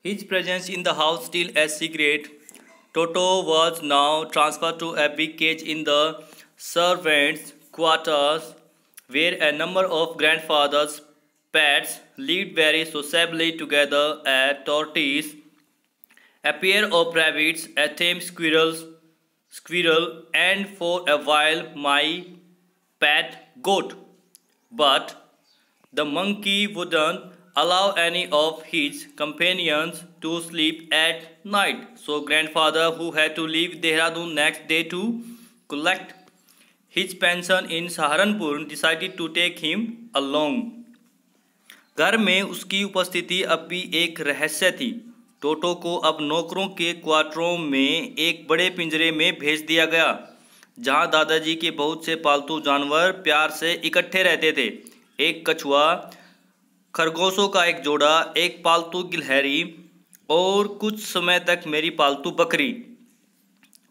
His presence in the house still a secret. Toto was now transferred to a big cage in the servants' quarters, where a number of grandfather's pets lived very sociably together: a tortoise, a pair of rabbits, a tame squirrel, and for a while my pet goat. But the monkey wouldn't allow any of his companions to sleep at night. So grandfather, who had to leave Dehradun next day to collect his pension in Saharanpur, decided to take him along. घर में उसकी उपस्थिति अब भी एक रहस्य थी। टोटो को अब नौकरों के क्वार्टरों में एक बड़े पिंजरे में भेज दिया गया, जहां दादाजी के बहुत से पालतू जानवर प्यार से इकट्ठे रहते थे। एक कछुआ, खरगोशों का एक जोड़ा, एक पालतू गिलहरी और कुछ समय तक मेरी पालतू बकरी।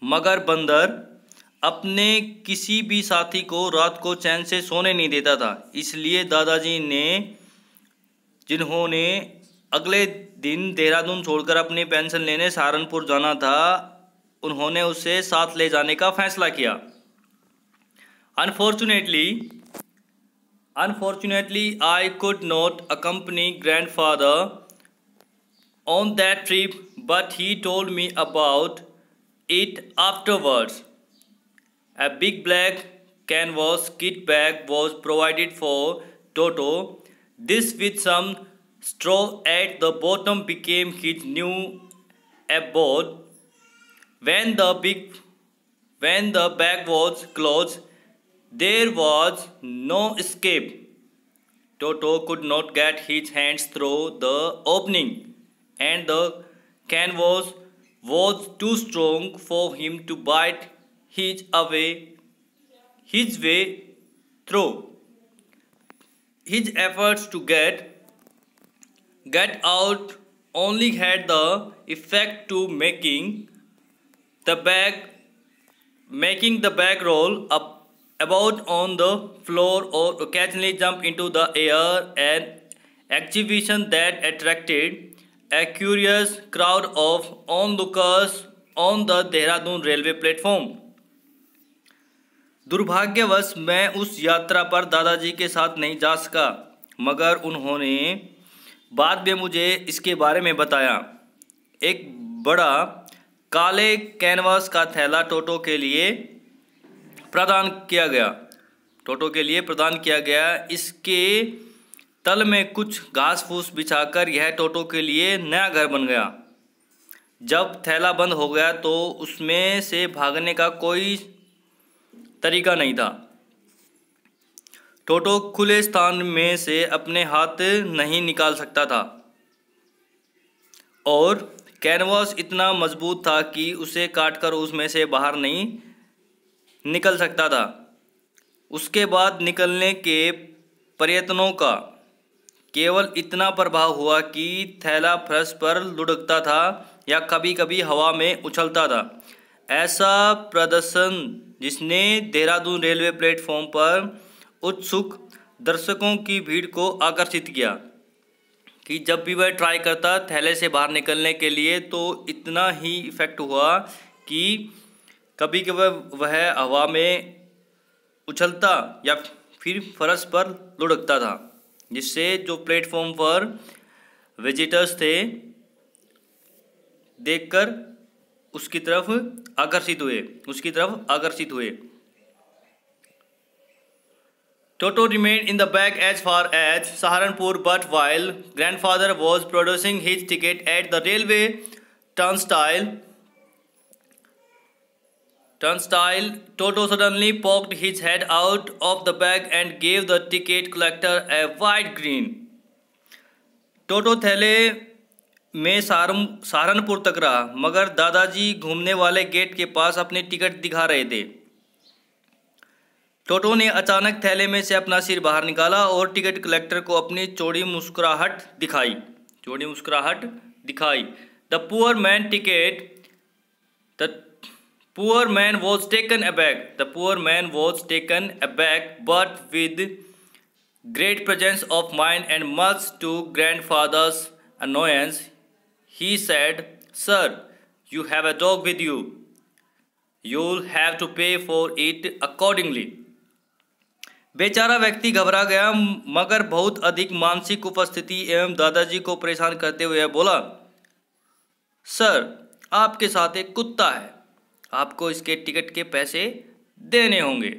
मगर बंदर अपने किसी भी साथी को रात को चैन से सोने नहीं देता था। इसलिए दादाजी ने, जिन्होंने अगले दिन देहरादून छोड़कर अपनी पेंशन लेने सहारनपुर जाना था, उन्होंने उसे साथ ले जाने का फैसला किया। Unfortunately, I could not accompany grandfather on that trip, but he told me about it afterwards. A big black canvas kit bag was provided for Toto. This, with some straw at the bottom, became his new abode. When the bag was closed, there was no escape. Toto could not get his hands through the opening, and the canvas was too strong for him to bite his way through. His efforts to get out only had the effect to making the bag roll up about on the floor or occasionally jump into the air, an exhibition that attracted a curious crowd of onlookers on the Dehradun railway platform. दुर्भाग्यवश मैं उस यात्रा पर दादाजी के साथ नहीं जा सका, मगर उन्होंने बाद में मुझे इसके बारे में बताया। एक बड़ा काले कैनवास का थैला टोटो के लिए प्रदान किया गया। इसके तल में कुछ घास फूस बिछाकर यह टोटो के लिए नया घर बन गया। जब थैला बंद हो गया तो उसमें से भागने का कोई तरीका नहीं था। टोटो खुले स्थान में से अपने हाथ नहीं निकाल सकता था और कैनवास इतना मजबूत था कि उसे काटकर उसमें से बाहर नहीं निकल सकता था। उसके बाद निकलने के प्रयत्नों का केवल इतना प्रभाव हुआ कि थैला फर्श पर लुढ़कता था या कभी कभी हवा में उछलता था। ऐसा प्रदर्शन जिसने देहरादून रेलवे प्लेटफॉर्म पर उत्सुक दर्शकों की भीड़ को आकर्षित किया कि जब भी वह ट्राई करता थैले से बाहर निकलने के लिए तो इतना ही इफेक्ट हुआ कि कभी कभी वह हवा में उछलता या फिर फर्श पर लुढ़कता था, जिससे जो प्लेटफॉर्म पर विजिटर्स थे देखकर उसकी तरफ आकर्षित हुए। Toto remained in the bag as far as Saharanpur, but while grandfather was producing his ticket at the railway turnstile, Toto suddenly poked his head out of the bag and gave the ticket collector a wide grin. टोटो थैले में सहारनपुर तक रहा, मगर दादाजी घूमने वाले gate के पास अपनी टिकट दिखा रहे थे। टोटो ने अचानक थैले में से अपना सिर बाहर निकाला और टिकट कलेक्टर को अपनी चौड़ी मुस्कुराहट दिखाई। The poor man was taken aback, but with great presence of mind and much to grandfather's annoyance, He said, "Sir, you have a dog with you. You'll have to pay for it accordingly." बेचारा व्यक्ति घबरा गया, मगर बहुत अधिक मानसिक उपस्थिति एवं दादाजी को परेशान करते हुए बोला, सर, आपके साथ एक कुत्ता है, आपको इसके टिकट के पैसे देने होंगे।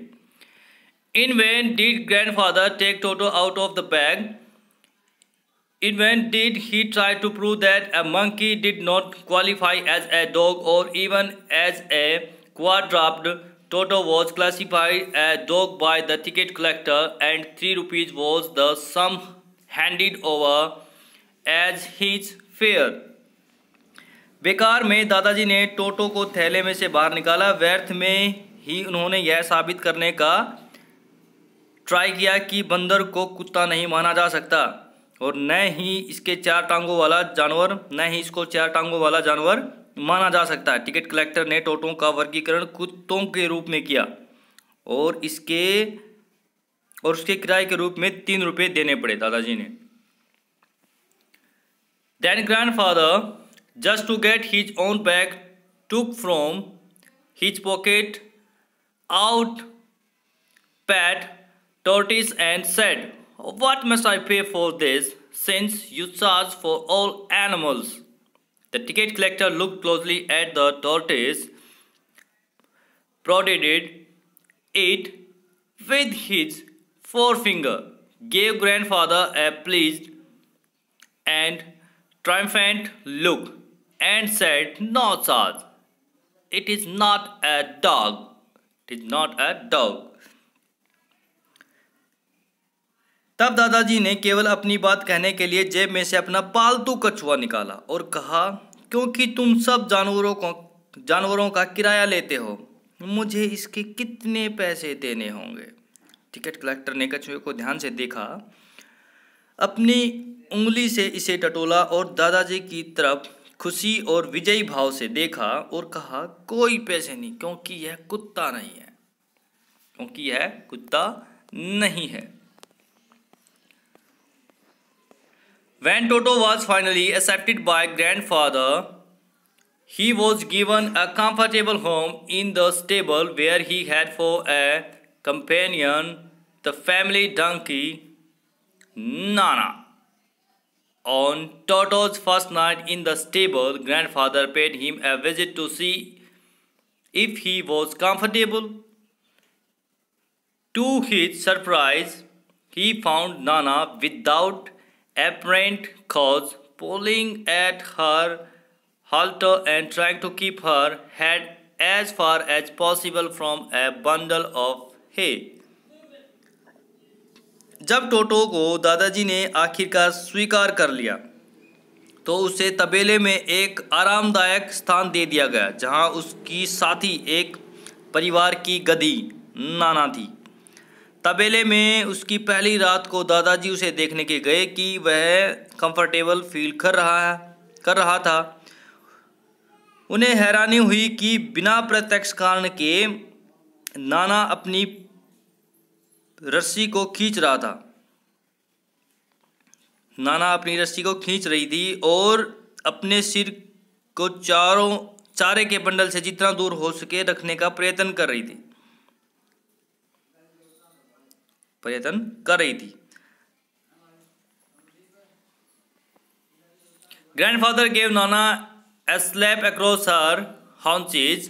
In vain did grandfather take Toto out of the bag. In vain did he try to prove that a monkey did not qualify as a dog or even as a quadruped. Toto was classified a dog by the ticket collector and 3 rupees was the sum handed over as his fare. बेकार में दादाजी ने टोटो को थैले में से बाहर निकाला। व्यर्थ में ही उन्होंने यह साबित करने का ट्राई किया कि बंदर को कुत्ता नहीं माना जा सकता और न ही इसको चार टांगों वाला जानवर माना जा सकता। टिकट कलेक्टर ने टोटों का वर्गीकरण कुत्तों के रूप में किया और उसके किराए के रूप में 3 रुपये देने पड़े दादाजी ने। Then grandfather, just to get his own bag, took from his pocket out pet tortoise and said, "What must I pay for this, since you charge for all animals?" The ticket collector looked closely at the tortoise, prodded it with his forefinger, gave grandfather a pleased and triumphant look, and said, "No charge. It is not a dog. It is not a dog." तब दादाजी ने केवल अपनी बात कहने के लिए जेब में से अपना पालतू कछुआ निकाला और कहा, क्योंकि तुम सब जानवरों का किराया लेते हो, मुझे इसके कितने पैसे देने होंगे। टिकट कलेक्टर ने कछुए को ध्यान से देखा, अपनी उंगली से इसे टटोला और दादाजी की तरफ खुशी और विजयी भाव से देखा और कहा, कोई पैसे नहीं, क्योंकि यह कुत्ता नहीं है। When Toto was finally accepted by grandfather, he was given a comfortable home in the stable where he had for a companion the family donkey, Nana. On Toto's first night in the stable, grandfather paid him a visit to see if he was comfortable. To his surprise, he found Nana without apparent cause, pulling at her halter and trying to keep her head as far as possible from a bundle of hay. जब टोटो को दादाजी ने आखिरकार स्वीकार कर लिया तो उसे तबेले में एक आरामदायक स्थान दे दिया गया, जहां उसकी साथी एक परिवार की गधी नाना थी। तबेले में उसकी पहली रात को दादाजी उसे देखने के गए कि वह कंफर्टेबल फील कर रहा था। उन्हें हैरानी हुई कि बिना प्रत्यक्ष कारण के नाना अपनी रस्सी को खींच रही थी और अपने सिर को चारे के बंडल से जितना दूर हो सके रखने का प्रयत्न कर रही थी। Grandfather gave Nana a slap across her haunches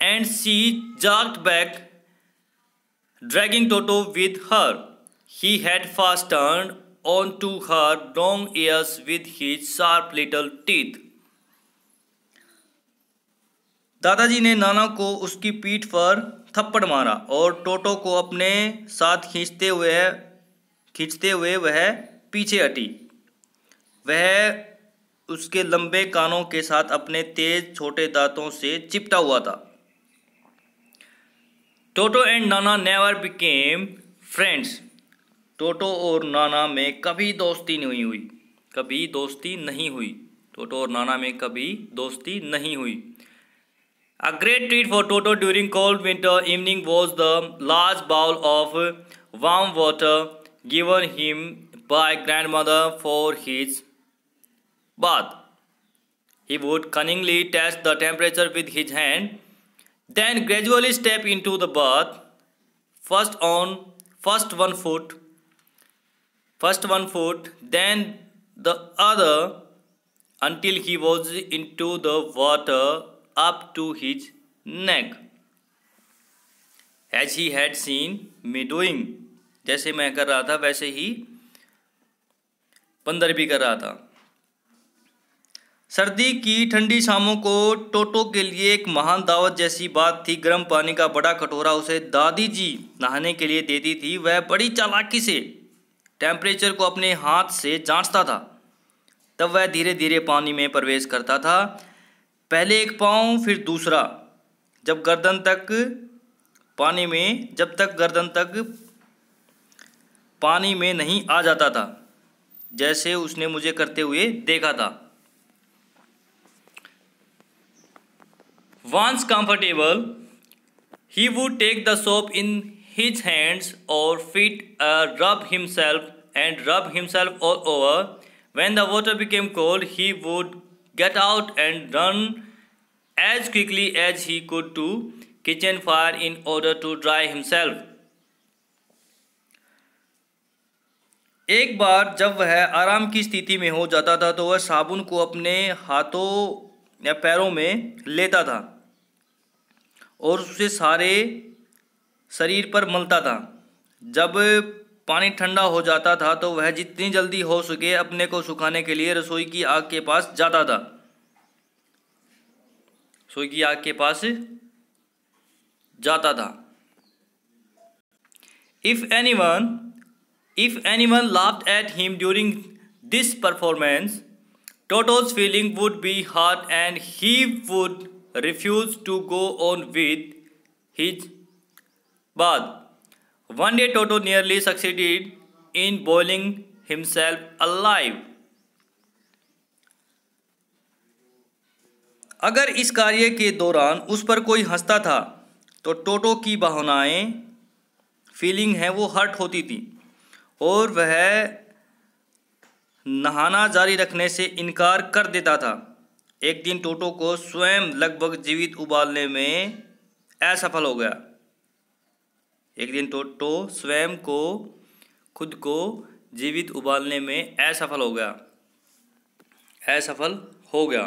and she jerked back, dragging Toto with her. He had fastened onto her long ears with his sharp little teeth. दादाजी ने नाना को उसकी पीठ पर थप्पड़ मारा और टोटो को अपने साथ खींचते हुए वह पीछे हटी। वह उसके लंबे कानों के साथ अपने तेज छोटे दांतों से चिपटा हुआ था। टोटो and Nana never became friends. टोटो और नाना में कभी दोस्ती नहीं हुई। A great treat for Toto during cold winter evening was the large bowl of warm water given him by grandmother for his bath. He would cunningly test the temperature with his hand, then gradually step into the bath, first one foot, then the other, until he was into the water up to his neck, as he had seen me doing. जैसे मैं कर रहा था वैसे ही बंदर भी कर रहा था। सर्दी की ठंडी शामों को टोटो के लिए एक महान दावत जैसी बात थी। गर्म पानी का बड़ा कटोरा उसे दादी जी नहाने के लिए देती थी। वह बड़ी चालाकी से टेम्परेचर को अपने हाथ से जांचता था। तब वह धीरे धीरे पानी में प्रवेश करता था, पहले एक पाँव फिर दूसरा, जब तक गर्दन तक पानी में नहीं आ जाता था, जैसे उसने मुझे करते हुए देखा था। Once comfortable, he would take the soap in his hands or feet, rub himself all over. When the water became cold, he would get out and run as quickly as he could to kitchen fire in order to dry himself. एक बार जब वह आराम की स्थिति में हो जाता था तो वह साबुन को अपने हाथों या पैरों में लेता था और उसे सारे शरीर पर मलता था। जब पानी ठंडा हो जाता था तो वह जितनी जल्दी हो सके अपने को सुखाने के लिए रसोई की आग के पास जाता था। If anyone laughed at him during this performance, Toto's feeling would be hurt and he would refuse to go on with his bath. One day Toto nearly succeeded in boiling himself alive. अगर इस कार्य के दौरान उस पर कोई हंसता था तो टोटो की भावनाएं फीलिंग है वो हर्ट होती थी और वह नहाना जारी रखने से इनकार कर देता था। एक दिन टोटो को स्वयं लगभग जीवित उबालने में असफल हो गया।